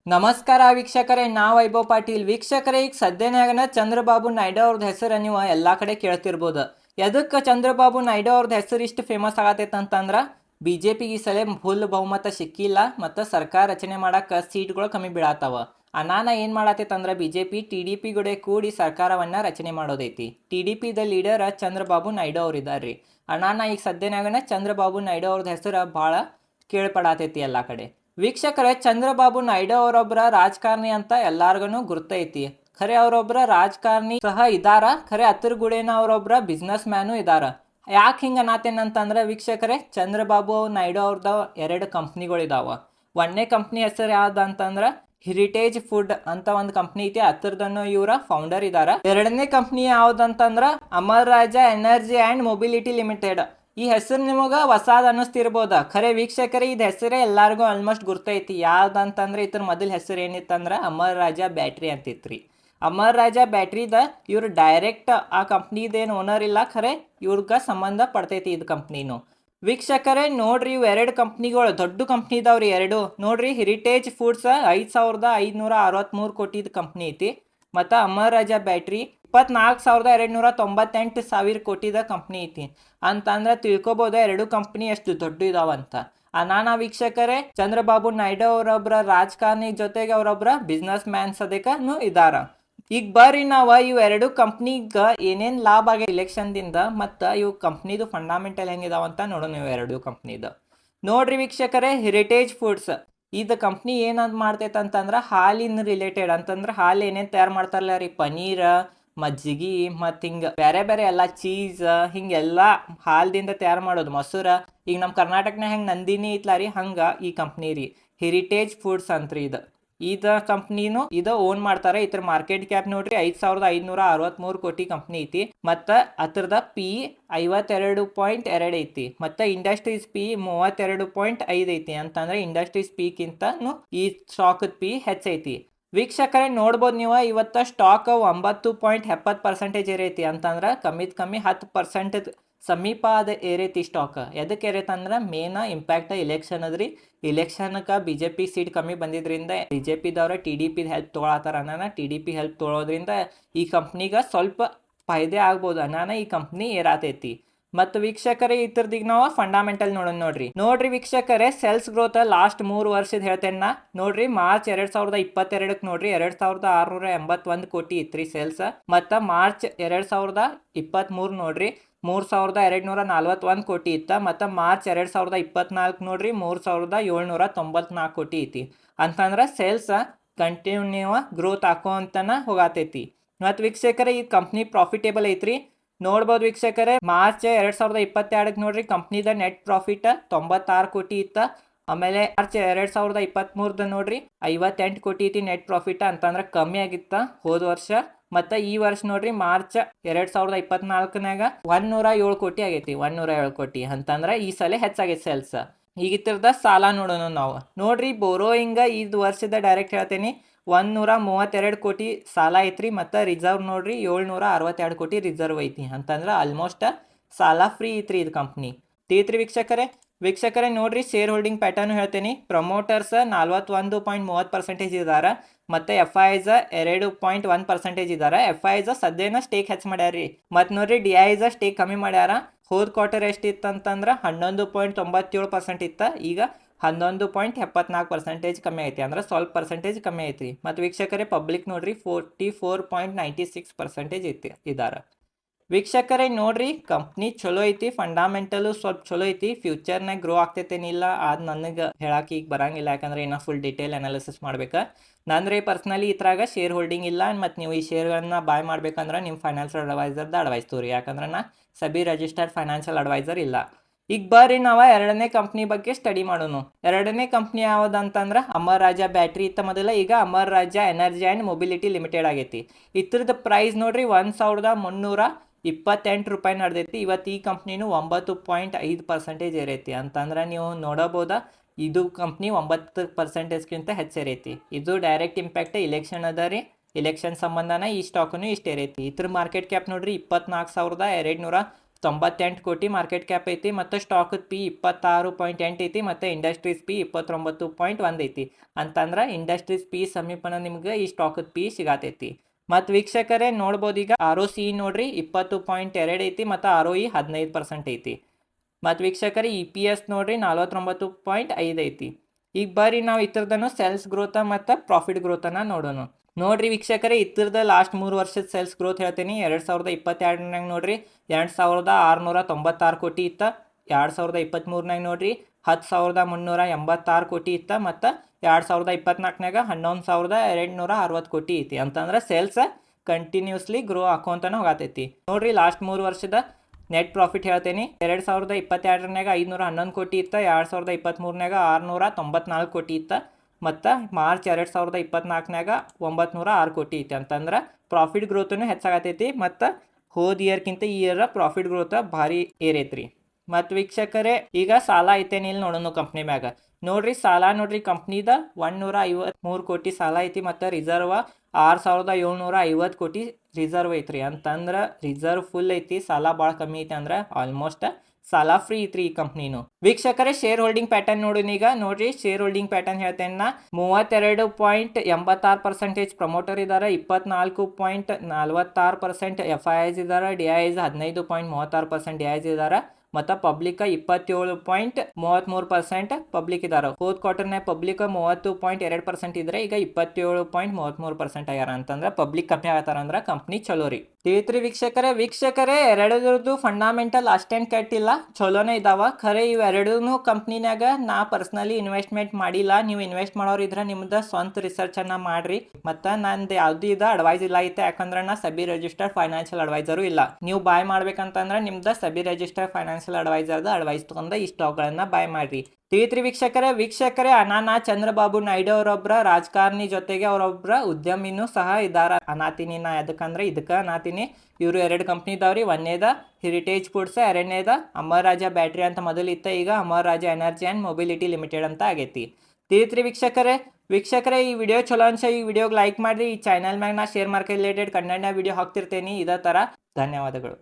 ನಮಸ್ಕಾರ ವೀಕ್ಷಕರೇ, ನಾ ವೈಭವ್ ಪಾಟೀಲ್. ವೀಕ್ಷಕರೇ, ಈಗ ಸದ್ಯನಾಗನ ಚಂದ್ರಬಾಬು ನಾಯ್ಡು ಅವ್ರದ್ದು ಹೆಸರು ನೀವು ಎಲ್ಲಾ ಕಡೆ ಕೇಳ್ತಿರ್ಬೋದು. ಎದಕ್ಕೆ ಚಂದ್ರಬಾಬು ನಾಯ್ಡು ಅವ್ರದ್ದು ಹೆಸರು ಇಷ್ಟು ಫೇಮಸ್ ಆಗತೈತೆ ಅಂತಂದ್ರೆ BJP ಈ ಸಲ ಫುಲ್ ಬಹುಮತ ಸಿಕ್ಕಿಲ್ಲ ಮತ್ತು ಸರ್ಕಾರ ರಚನೆ ಮಾಡಕ್ಕೆ ಸೀಟ್ಗಳು ಕಮ್ಮಿ ಬೀಳತ್ತಾವ. ಅನಾನ ಏನು ಮಾಡತ್ತೈತಂದ್ರೆ BJP TDP ಗುಡೆ ಕೂಡಿ ಸರ್ಕಾರವನ್ನು ರಚನೆ ಮಾಡೋದೈತಿ. TDP the leader Chandrababu Naidu ಅವ್ರು ಇದ್ದಾರೆ. ಅನಾನ ಈಗ ಸದ್ಯನಾಗನ ಚಂದ್ರಬಾಬು ನಾಯ್ಡು ಅವ್ರದ್ದು ಹೆಸರು ಭಾಳ ಕೇಳ್ಪಡತೈತಿ ಎಲ್ಲ ಕಡೆ. ವೀಕ್ಷಕರೇ, ಚಂದ್ರಬಾಬು ನಾಯ್ಡು ಅವರೊಬ್ಬರ ರಾಜಕಾರಣಿ ಅಂತ ಎಲ್ಲಾರ್ಗು ಗುರ್ತೈತಿ. ಖರೆ ಅವರೊಬ್ಬರ ರಾಜಕಾರಣಿ ಸಹ ಇದಾರ. ಖರೆ ಅದ್ರ ಗುಡೇನ ಅವರೊಬ್ಬರ ಬಿಸ್ನೆಸ್ ಮ್ಯಾನು ಇದಾರ. ಯಾಕೆ ಹಿಂಗೆ ಅನ್ನತ್ತೇನಂತಂದ್ರೆ ವೀಕ್ಷಕರೇ, ಚಂದ್ರಬಾಬು ನಾಯ್ಡು ಅವ್ರದ 2 ಕಂಪ್ನಿಗಳಿದಾವ. ಒಂದನೇ ಕಂಪ್ನಿ ಹೆಸರು ಯಾವ್ದಂತಂದ್ರೆ ಹೆರಿಟೇಜ್ ಫುಡ್ ಅಂತ ಒಂದು ಕಂಪ್ನಿ ಐತಿ. ಹತ್ರದನ್ನು ಇವರ ಫೌಂಡರ್ ಇದಾರ. ಎರಡನೇ ಕಂಪ್ನಿ ಯಾವ್ದಂತಂದ್ರ Amar Raja energy and mobility limited. ಈ ಹೆಸರು ನಿಮಗೆ ಹೊಸಾದ್ ಅನ್ನಿಸ್ತಿರ್ಬೋದ. ಖರೆ ವೀಕ್ಷಕರೇ, ಇದು ಹೆಸರೇ ಎಲ್ಲಾರ್ಗೂ ಆಲ್ಮೋಸ್ಟ್ ಗುರ್ತೈತಿ. ಯಾವ್ದಂತಂದ್ರೆ ಇದ್ರ ಮೊದಲ ಹೆಸರು ಏನಿತ್ತಂದ್ರೆ ಅಮರ್ ರಾಜಾ ಬ್ಯಾಟ್ರಿ ಅಂತಿತ್ರಿ. ಅಮರ್ ರಾಜಾ ಬ್ಯಾಟ್ರಿದ ಇವ್ರು ಡೈರೆಕ್ಟ್ ಆ ಕಂಪ್ನಿದೇನು ಓನರ್ ಇಲ್ಲ. ಖರೆ ಇವ್ರಿಗೆ ಸಂಬಂಧ ಪಡ್ತೈತಿ ಇದು ಕಂಪ್ನಿನು. ವೀಕ್ಷಕರೇ ನೋಡ್ರಿ, ಇವು 2 ಕಂಪ್ನಿಗಳು ದೊಡ್ಡ ಕಂಪ್ನಿ ಇದಾವ್ರಿ. 2 ನೋಡ್ರಿ, ಹೆರಿಟೇಜ್ ಫುಡ್ಸ್ 5,563 ಕೋಟಿದ ಕಂಪ್ನಿ ಐತಿ. ಮತ್ತು ಅಮರ್ ರಾಜಾ ಬ್ಯಾಟ್ರಿ 24,298 ಕೋಟಿದ ಕಂಪ್ನಿ ಐತಿ. ಅಂತಂದ್ರೆ ತಿಳ್ಕೊಬೋದು 2 ಕಂಪ್ನಿ ಎಷ್ಟು ದೊಡ್ಡ ಇದಾವಂತ. ನಾನಾ ವೀಕ್ಷಕರೇ, ಚಂದ್ರಬಾಬು ನಾಯ್ಡು ಅವರೊಬ್ಬರ ರಾಜಕಾರಣಿ ಜೊತೆಗೆ ಅವರೊಬ್ಬರ ಬಿಸ್ನೆಸ್ ಮ್ಯಾನ್ ಸದೇಕನು ಇದಾರ. ಈಗ ಬರ್ರಿ ನಾವು ಇವು 2 ಕಂಪ್ನಿಗೆ ಏನೇನು ಲಾಭ ಆಗ ಇಲೆಕ್ಷನ್ದಿಂದ ಮತ್ತು ಇವು ಕಂಪ್ನಿದು ಫಂಡಾಮೆಂಟಲ್ ಹೆಂಗಿದಾವಂತ ನೋಡೋಣ. ಇವು 2 ಕಂಪ್ನಿದು ನೋಡ್ರಿ ವೀಕ್ಷಕರೇ, ಹೆರಿಟೇಜ್ ಫುಡ್ಸ್ ಇದು ಕಂಪ್ನಿ ಏನಂತ ಮಾಡ್ತೈತೆ ಅಂತಂದ್ರೆ ಹಾಲಿನ ರಿಲೇಟೆಡ್. ಅಂತಂದ್ರೆ ಹಾಲು ಏನೇನು ತಯಾರು ಮಾಡ್ತಾರಲ್ಲ ರೀ, ಪನೀರ್, ಮಜ್ಜಿಗೆ ಮತ್ತು ಹಿಂಗೆ ಬೇರೆ ಬೇರೆ ಎಲ್ಲ ಚೀಸ್, ಹಿಂಗೆಲ್ಲ ಹಾಲ್ದಿಂದ ತಯಾರು ಮಾಡೋದು. ಮೊಸರು, ಈಗ ನಮ್ಮ ಕರ್ನಾಟಕನಾಗ ಹೆಂಗೆ ನಂದಿನಿ ಐತ್ಲ ರೀ, ಹಂಗೆ ಈ ಕಂಪ್ನಿ ರೀ ಹೆರಿಟೇಜ್ ಫುಡ್ಸ್ ಅಂತ್ರಿ. ಇದು ಕಂಪ್ನಿನು ಇದು ಓನ್ ಮಾಡ್ತಾರೆ. ಇದ್ರ ಮಾರ್ಕೆಟ್ ಕ್ಯಾಪ್ ನೋಡ್ರಿ 5,563 ಕೋಟಿ ಕಂಪ್ನಿ ಐತಿ. ಮತ್ತು ಅದ್ರದ ಪಿ 52.2 ಐತಿ. ಮತ್ತು ಇಂಡಸ್ಟ್ರೀಸ್ ಪಿ 32.5 ಐತಿ. ಅಂತಂದ್ರೆ ಇಂಡಸ್ಟ್ರೀಸ್ ಪಿಕ್ಕಿಂತನೂ ಈ ಸ್ಟಾಕದ ಪಿ ಹೆಚ್ಚೈತಿ. ವೀಕ್ಷಕರೇ ನೋಡ್ಬೋದು ನೀವು, ಇವತ್ತು ಸ್ಟಾಕ್ 9.70% ಏರೈತಿ. ಅಂತಂದ್ರೆ ಕಮ್ಮಿದ ಕಮ್ಮಿ 10% ಸಮೀಪ ಅದ ಏರೈತಿ ಸ್ಟಾಕ್. ಎದಕ್ಕೆ ಏರೈತಂದ್ರೆ ಮೇನ್ ಇಂಪ್ಯಾಕ್ಟ್ ಇಲೆಕ್ಷನ್ ಅದ್ರಿ. ಇಲೆಕ್ಷನ್ಗೆ BJP ಸೀಟ್ ಕಮ್ಮಿ ಬಂದಿದ್ರಿಂದ BJPದವ್ರ TDP ಹೆಲ್ಪ್ ತೊಗೊಳತ್ತಾರ. TDP ಹೆಲ್ಪ್ ತೊಗೊಳೋದ್ರಿಂದ ಈ ಕಂಪ್ನಿಗೆ ಸ್ವಲ್ಪ ಫಾಯ್ದೆ ಆಗ್ಬೋದು. ಈ ಕಂಪ್ನಿ ಏರಾತೈತಿ. ಮತ್ತು ವೀಕ್ಷಕರೇ, ಇದ್ರದೀಗ ನಾವು ಫಂಡಾಮೆಂಟಲ್ ನೋಡ್ರಿ ವೀಕ್ಷಕರೇ, ಸೇಲ್ಸ್ ಗ್ರೋತ್ ಲಾಸ್ಟ್ 3 ವರ್ಷದ ಹೇಳ್ತೇನೆ ನಾ. ನೋಡ್ರಿ, ಮಾರ್ಚ್ 2022 ನೋಡ್ರಿ 2,681 ಕೋಟಿ ಇತ್ರಿ ಸೇಲ್ಸ್. ಮತ್ತು ಮಾರ್ಚ್ 2023 ನೋಡ್ರಿ 3,241 ಕೋಟಿ ಇತ್ತ. ಮತ್ತು ಮಾರ್ಚ್ 2024 ನೋಡ್ರಿ 3,794 ಕೋಟಿ ಐತಿ. ಅಂತಂದ್ರೆ ಸೇಲ್ಸ್ ಕಂಟಿನ್ಯೂ ಗ್ರೋತ್ ಹಾಕೋಂತನ ಹೋಗತೈತಿ. ಮತ್ತು ವೀಕ್ಷಕರೇ, ಈ ಕಂಪ್ನಿ ಪ್ರಾಫಿಟೇಬಲ್ ಐತ್ರಿ. ನೋಡ್ಬೋದು ವೀಕ್ಷಕರೇ, ಮಾರ್ಚ್ 2022 ನೋಡ್ರಿ ಕಂಪ್ನಿದ ನೆಟ್ ಪ್ರಾಫಿಟ್ 96 ಕೋಟಿ ಇತ್ತ. ಆಮೇಲೆ ಮಾರ್ಚ್ 2023 ನೋಡ್ರಿ 58 ಕೋಟಿ ಐತಿ ನೆಟ್ ಪ್ರಾಫಿಟ್. ಅಂತಂದ್ರೆ ಕಮ್ಮಿ ಆಗಿತ್ತ ಹೋದ ವರ್ಷ. ಮತ್ತು ಈ ವರ್ಷ ನೋಡ್ರಿ ಮಾರ್ಚ್ 2024ನಾಗ 107 ಕೋಟಿ ಆಗೈತಿ. 107 ಕೋಟಿ ಅಂತಂದ್ರೆ ಈ ಸಲ ಹೆಚ್ಚಾಗೈತಿ ಸೇಲ್ಸ್. ಈಗಿತ್ತಿರದ ಸಾಲ ನೋಡೋಣ ನಾವು. ನೋಡ್ರಿ, ಬೋರೋಯಿಂಗ ಇದು ವರ್ಷದ ಡೈರೆಕ್ಟ್ ಹೇಳ್ತೇನೆ 132 ಕೋಟಿ ಸಾಲ ಐತ್ರಿ. ಮತ್ತು ರಿಸರ್ವ್ ನೋಡ್ರಿ 762 ಕೋಟಿ ರಿಸರ್ವ್ ಐತಿ. ಅಂತಂದ್ರೆ ಆಲ್ಮೋಸ್ಟ್ ಸಾಲ ಫ್ರೀ ಐತ್ರಿ ಇದು ಕಂಪ್ನಿ. ತೀತ್ರಿ ವೀಕ್ಷಕರೇ ನೋಡ್ರಿ, ಶೇರ್ ಹೋಲ್ಡಿಂಗ್ ಪ್ಯಾಟರ್ನ್ ಹೇಳ್ತೇನೆ. ಪ್ರಮೋಟರ್ಸ್ 41.30% ಇದ್ದಾರೆ. ಮತ್ತು FIs 2.1% ಇದ್ದಾರೆ. FIs ಸದ್ಯನ ಸ್ಟೇಕ್ ಹೆಚ್ಚು ಮಾಡ್ಯಾರ್ರಿ. ಮತ್ತು ನೋಡ್ರಿ DIs ಸ್ಟೇಕ್ ಕಮ್ಮಿ ಮಾಡ್ಯಾರ. ಹೋದ ಕ್ವಾರ್ಟರ್ ಎಷ್ಟಿತ್ತಂತಂದ್ರೆ 11.97% ಇತ್ತ. ಈಗ 11.74% ಕಮ್ಮಿ ಐತಿ. ಅಂದ್ರೆ ಸ್ವಲ್ಪ ಪರ್ಸೆಂಟೇಜ್ ಕಮ್ಮಿ ಐತಿ. ಮತ್ತು ವೀಕ್ಷಕರೇ, ಪಬ್ಲಿಕ್ ನೋಡ್ರಿ 44.96% ಇದ್ದಾರೆ. ವೀಕ್ಷಕರೇ ನೋಡ್ರಿ, ಕಂಪ್ನಿ ಚಲೋ ಐತಿ. ಫಂಡಾಮೆಂಟಲು ಸ್ವಲ್ಪ ಚಲೋ ಐತಿ. ಫ್ಯೂಚರ್ನಾಗ ಗ್ರೋ ಆಗ್ತೈತೇನಿಲ್ಲ ಅದು ನನಗೆ ಹೇಳಕ್ಕೆ ಈಗ ಬರಂಗಿಲ್ಲ. ಯಾಕಂದ್ರೆ ಇನ್ನೂ ಫುಲ್ ಡೀಟೇಲ್ ಅನಾಲಿಸಿಸ್ ಮಾಡ್ಬೇಕು. ನಂದ್ರೆ ಪರ್ಸ್ನಲಿ ಇದ್ರಾಗ ಶೇರ್ ಹೋಲ್ಡಿಂಗ್ ಇಲ್ಲ. ಮತ್ತು ನೀವು ಈ ಶೇರ್ಗಳನ್ನ ಬಾಯ್ ಮಾಡ್ಬೇಕಂದ್ರೆ ನಿಮ್ಮ ಫೈನಾನ್ಷಿಯಲ್ ಅಡ್ವೈಸರ್ದ ಅಡ್ವೈಸ್ ತೋರಿ. ಯಾಕಂದ್ರೆ ನಾ ಸಬಿ ರಿಜಿಸ್ಟರ್ಡ್ ಫೈನಾನ್ಷಿಯಲ್ ಅಡ್ವೈಸರ್ ಇಲ್ಲ. ಈಗ ಬರ್ರಿ ನಾವು 2ನೇ ಕಂಪ್ನಿ ಬಗ್ಗೆ ಸ್ಟಡಿ ಮಾಡೋಣ. 2ನೇ ಕಂಪ್ನಿ ಯಾವುದಂತಂದ್ರೆ ಅಮರ್ ರಾಜಾ ಬ್ಯಾಟ್ರಿ ಇತ್ತ ಮೊದಲ. ಈಗ Amar Raja energy and mobility limited ಆಗೈತಿ. ಇದ್ರದ್ದು ಪ್ರೈಸ್ ನೋಡ್ರಿ 1,328 ರೂಪಾಯಿ ನಡೆದೈತಿ. ಇವತ್ತು ಈ ಕಂಪ್ನಿನೂ 9.5% ಏರೈತಿ. ಅಂತಂದ್ರೆ ನೀವು ನೋಡಬೋದ, ಇದು ಕಂಪ್ನಿ 9%ಗಿಂತ ಹೆಚ್ಚೇರೈತಿ. ಇದು ಡೈರೆಕ್ಟ್ ಇಂಪ್ಯಾಕ್ಟ್ ಇಲೆಕ್ಷನ್ ಅದ ರೀ. ಇಲೆಕ್ಷನ್ ಸಂಬಂಧನ ಈ ಸ್ಟಾಕನ್ನು ಇಷ್ಟು ಏರೈತಿ. ಇದ್ರ ಮಾರ್ಕೆಟ್ ಕ್ಯಾಪ್ ನೋಡ್ರಿ 24,200 98 ಕೋಟಿ ಮಾರ್ಕೆಟ್ ಕ್ಯಾಪ್ ಐತಿ ಮತ್ತು ಸ್ಟಾಕದ ಪಿ 26.8 ಐತಿ ಮತ್ತು ಇಂಡಸ್ಟ್ರೀಸ್ ಪಿ 29.1 ಐತಿ. ಅಂತಂದ್ರೆ ಇಂಡಸ್ಟ್ರೀಸ್ ಪಿ ಸಮೀಪನ ನಿಮ್ಗೆ ಈ ಸ್ಟಾಕದ ಪಿ ಸಿಗತೈತಿ. ಮತ್ತು ವೀಕ್ಷಕರೇ ನೋಡ್ಬೋದು ಈಗ ROCE ನೋಡ್ರಿ 20.2 ಐತಿ ಮತ್ತು ROE 15% ಐತಿ. ಮತ್ತು ವೀಕ್ಷಕರೇ EPS ನೋಡ್ರಿ 49.5 ಐತಿ. ಈಗ ಬರ್ರಿ ನಾವು ಇತರದನ್ನು ಸೇಲ್ಸ್ ಗ್ರೋತ ಮತ್ತು ಪ್ರಾಫಿಟ್ ಗ್ರೋತನ್ನು ನೋಡೋಣ. ನೋಡ್ರಿ ವೀಕ್ಷಕರೇ ಇತರದ ಲಾಸ್ಟ್ 3 ವರ್ಷದ ಸೇಲ್ಸ್ ಗ್ರೋತ್ ಹೇಳ್ತೀನಿ. 2022 ನೋಡ್ರಿ 2696 ಕೋಟಿ ಇತ್ತ. 2023 ನೋಡ್ರಿ 10,386 ಕೋಟಿ ಇತ್ತ. ಮತ್ತು 2024 11,260 ಕೋಟಿ ಐತಿ. ಅಂತಂದ್ರೆ ಸೇಲ್ಸ್ ಕಂಟಿನ್ಯೂಸ್ಲಿ ಗ್ರೋ ಹಾಕೊಂತಾನೆ ಹೋಗತೈತಿ. ನೋಡ್ರಿ ಲಾಸ್ಟ್ 3 ವರ್ಷದ ನೆಟ್ ಪ್ರಾಫಿಟ್ ಹೇಳ್ತೀನಿ. 2022 511 ಕೋಟಿ ಇತ್ತ. 2023 694 ಕೋಟಿ ಇತ್ತ. ಮತ್ತು ಮಾರ್ಚ್ 2024 906 ಕೋಟಿ ಐತಿ. ಅಂತಂದ್ರೆ ಪ್ರಾಫಿಟ್ ಗ್ರೋತನು ಹೆಚ್ಚಾಗತೈತಿ. ಮತ್ತು ಹೋದ ಇಯರ್ಕಿಂತ ಈ ಇಯರ್ ಪ್ರಾಫಿಟ್ ಗ್ರೋತ್ ಭಾರಿ ಏರೈತ್ರಿ. ಮತ್ತು ವೀಕ್ಷಕರೇ ಈಗ ಸಾಲ ಐತೇನಿ ಇಲ್ಲಿ ನೋಡೋಣ ಕಂಪ್ನಿ ಮ್ಯಾಗ. ನೋಡ್ರಿ ಸಾಲ ನೋಡ್ರಿ ಕಂಪ್ನಿದ 153 ಕೋಟಿ ಸಾಲ ಐತಿ. ಮತ್ತು ರಿಸರ್ವ್ 6,750 ಕೋಟಿ ರಿಸರ್ವ್ ಐತ್ರಿ. ಅಂತಂದ್ರೆ ರಿಸರ್ವ್ ಫುಲ್ ಐತಿ, ಸಾಲ ಭಾಳ ಕಮ್ಮಿ ಐತಿ. ಅಂದ್ರೆ ಆಲ್ಮೋಸ್ಟ್ ಸಾಲ ಫ್ರೀ ಐತ್ರಿ ಈ ಕಂಪ್ನಿನು. ವೀಕ್ಷಕರೇ ಶೇರ್ ಹೋಲ್ಡಿಂಗ್ ಪ್ಯಾಟರ್ನ್ ನೋಡೋಣ ಈಗ. ನೋಡ್ರಿ ಶೇರ್ ಹೋಲ್ಡಿಂಗ್ ಪ್ಯಾಟರ್ನ್ ಹೇಳ್ತೇನೆ ನಾ. 32.86% ಪ್ರಮೋಟರ್ ಇದ್ದಾರೆ. 24.46% FIIs ಇದ್ದಾರೆ. DIIs 15.36% DIIs ಇದ್ದಾರೆ. ಮತ್ತು ಪಬ್ಲಿಕ್ 27.33% ಪಬ್ಲಿಕ್ ಇದ್ದಾರೆ. ಹೋದ ಕ್ವಾರ್ಟರ್ನಾಗ ಪಬ್ಲಿಕ್ 30.2% ಇದ್ರೆ ಈಗ 27.33% ಆಗ್ಯಾರ. ಅಂತಂದ್ರೆ ಪಬ್ಲಿಕ್ ಕಮ್ಮಿ ಆಗತ್ತಾರ ಅಂದ್ರೆ ಕಂಪ್ನಿ ಚಲೋ ರೀ. ತಿಳಿತ್ರಿ ವೀಕ್ಷಕರೇ ಎರಡರದ್ದು ಫಂಡಮೆಂಟಲ್ ಅಷ್ಟೇನು ಕೆಟ್ಟಿಲ್ಲ, ಚಲೋನೇ ಇದಾವ. ಖರೆ ಇವೆರಡೂ ಕಂಪ್ನಿನಾಗ ನಾ ಪರ್ಸನಲಿ ಇನ್ವೆಸ್ಟ್ಮೆಂಟ್ ಮಾಡಿಲ್ಲ. ನೀವು ಇನ್ವೆಸ್ಟ್ ಮಾಡೋರು ಇದ್ರೆ ನಿಮ್ದು ಸ್ವಂತ ರಿಸರ್ಚ್ ಅನ್ನ ಮಾಡ್ರಿ. ಮತ್ತು ನಂದು ಯಾವ್ದು ಇದು ಅಡ್ವೈಸ್ ಇಲ್ಲ ಐತೆ, ಯಾಕಂದ್ರೆ ನಾ ಸಬಿ ರಿಜಿಸ್ಟರ್ಡ್ ಫೈನಾನ್ಷಿಯಲ್ ಅಡ್ವೈಸರು ಇಲ್ಲ. ನೀವು ಬಾಯ್ ಮಾಡ್ಬೇಕಂತಂದ್ರೆ ನಿಮ್ದು ಸಬಿ ರಿಜಿಸ್ಟರ್ಡ್ ಫೈನಾನ್ಷಿಯಲ್ ಅಡ್ವೈಸರ್ದ ಅಡ್ವೈಸ್ ತಗೊಂಡು ಈ ಸ್ಟಾಕ್ಗಳನ್ನ ಬಾಯ್ ಮಾಡ್ರಿ. ತಿಳಿತ್ರಿ ವೀಕ್ಷಕರೇ ಅನಾನಾ ಚಂದ್ರಬಾಬು ನಾಯ್ಡು ಅವರೊಬ್ಬರ ರಾಜಕಾರಣಿ ಜೊತೆಗೆ ಅವರೊಬ್ಬರ ಉದ್ಯಮಿನೂ ಸಹ ಇದ್ದಾರ ಅನಾತೀನಿ. ನಾ ಯಾಕಂದ್ರೆ ಇದಕ್ಕೆ ಅನಾತೀನಿ. ಇವರು 2 ಕಂಪ್ನಿ ಇದಾವ್ರಿ. ಒಂದೇದ ಹೆರಿಟೇಜ್ ಫುಡ್ಸ್, ಎರಡನೇದ ಅಮರ್ ರಾಜಾ ಬ್ಯಾಟ್ರಿ ಅಂತ ಮೊದಲು ಇತ್ತ. ಈಗ Amar Raja energy and mobility limited ಅಂತ ಆಗೈತಿ. ತಿಳಿತ್ರಿ ವೀಕ್ಷಕರೇ ಈ ವಿಡಿಯೋ ಚಲೋ ಅನ್ಸ ಈ ವಿಡಿಯೋಗೆ ಲೈಕ್ ಮಾಡಿರಿ. ಈ ಚಾನಲ್ ಮ್ಯಾಗ ನಾ share market related Kannada video ಹಾಕ್ತಿರ್ತೇನೆ ಇದೇ ಥರ. ಧನ್ಯವಾದಗಳು.